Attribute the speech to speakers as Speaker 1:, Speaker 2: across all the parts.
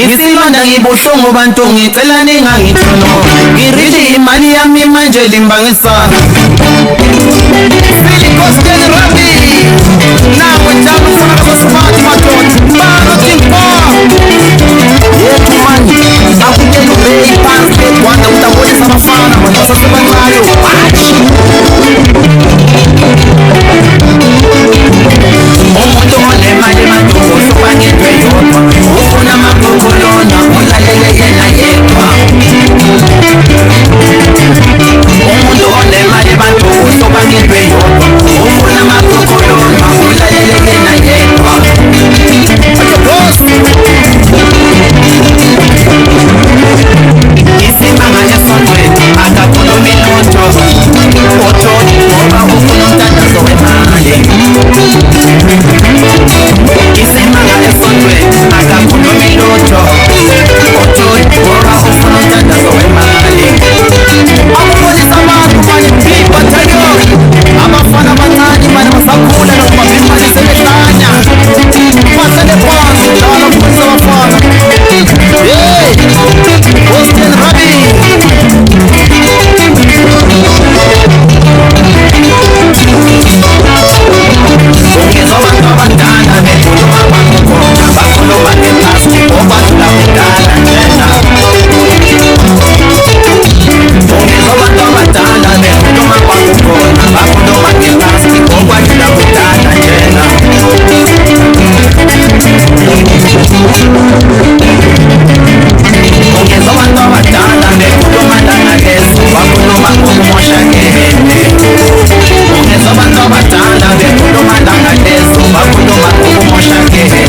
Speaker 1: isilonda ngibuhlungu bantu ngicela ningangithono ngiridi imali yami manje limbangisana Philly Coastal Rabi nawe njalo sana kwa smart matot bano timpo yetu mani akujelu bei pants wanda utabonyeza mafana sasa sema nayo umuntu onemali madubo sobangedwe yodwa ufuna amakokolona ulalele yena yedwa umuntu onemali madubo sobangedwe yodwa ufuna amakokolona ulalele yena yedwa isimanga esondweni akakhulumi lutho otho ngoba ufuna umthandazo wemali isimanga esondweni akakhulumi lutho otho ngoba ufuna umthandazo wemali akubonisa abantu manje battalion abafana abancane manje basakhula noma imali sebehlanya basele phansi njalo kubonisa abafana hey Coastal Rabi Ungezobantu abadala bekhuluma bakhona bakhuluma ngeplastiki obadlula kudala njena Ungezobantu abadala bekhuluma bakhona bakhuluma ngeplastiki obadlula kudala njena Ungezobantu abadala bekhuluma nangalezi bakhuluma ngokumoshakele Ungezobantu abadala bekhuluma nangalezi bakhuluma ngokumoshakele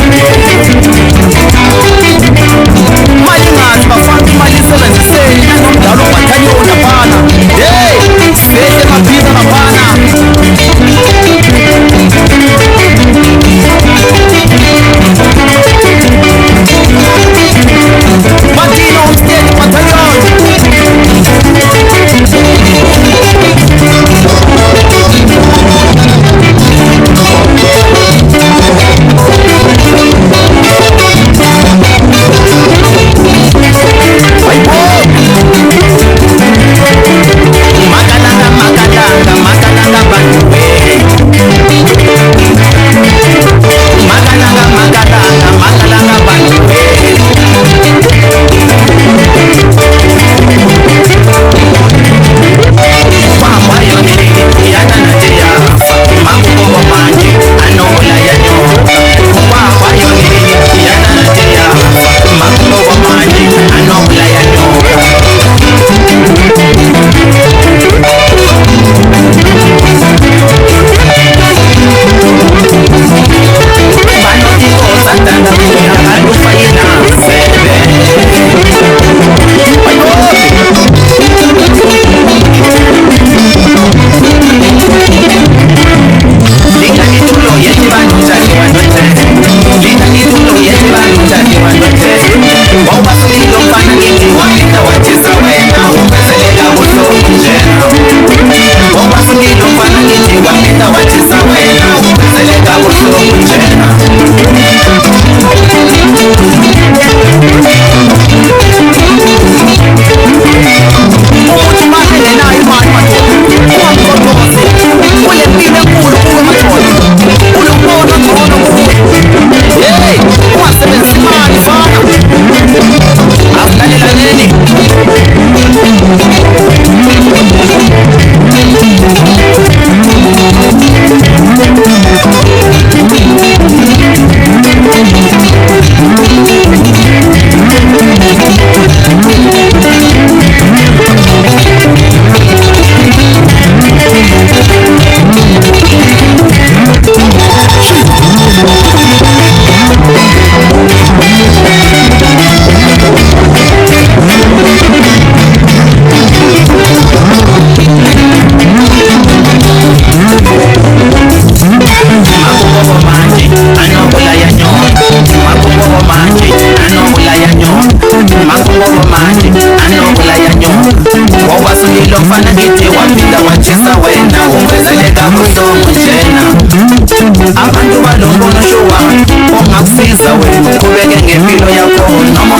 Speaker 1: Mali ngazi bafana imali isebenziseni nanomdlalo battalion laphana hey sele mabhiza laphana Batino State Battalion Lofana ngithi waphinda wachisa wena ungezeleka kusomo njena abantu balombono shuwa ongakusiza wena uqhubeke ngempilo yakho noma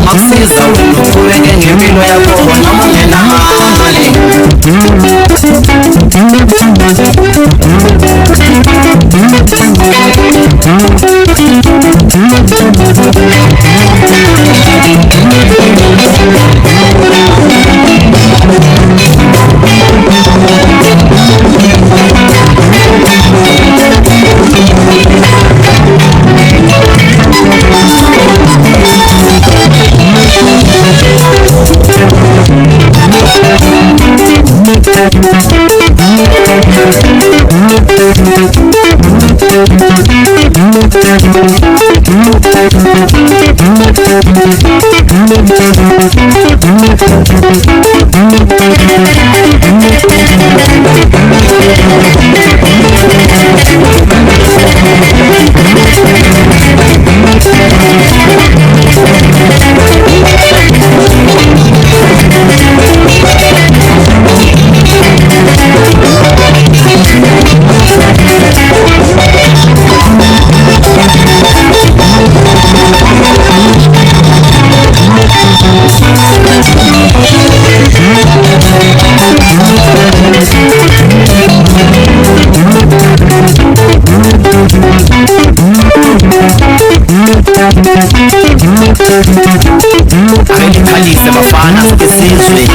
Speaker 1: makusiza ukubeke ngempilo yakho noma ungenamali. Akayikhalise bafana besizwe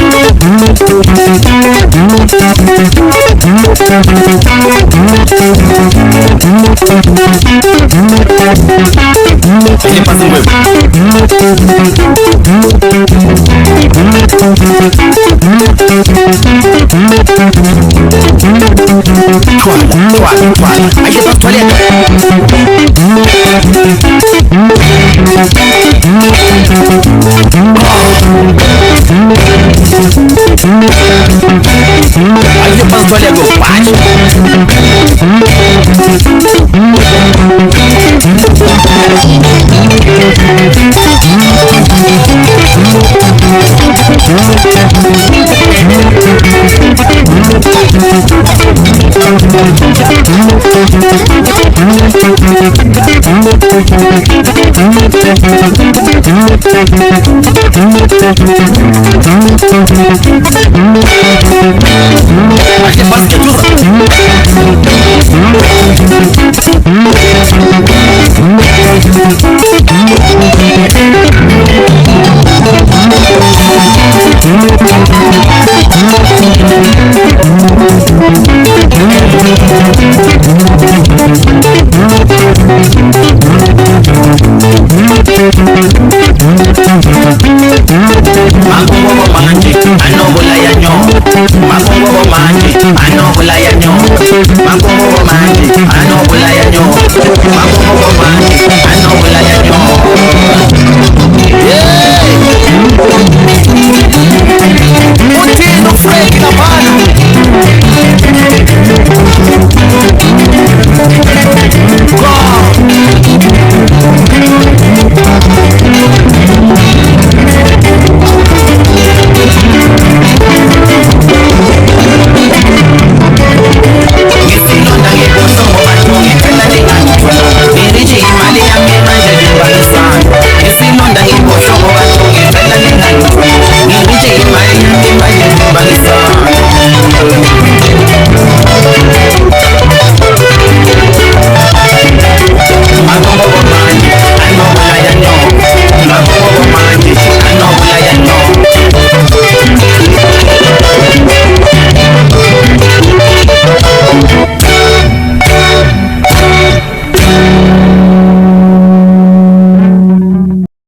Speaker 1: aí depois olha meu pai.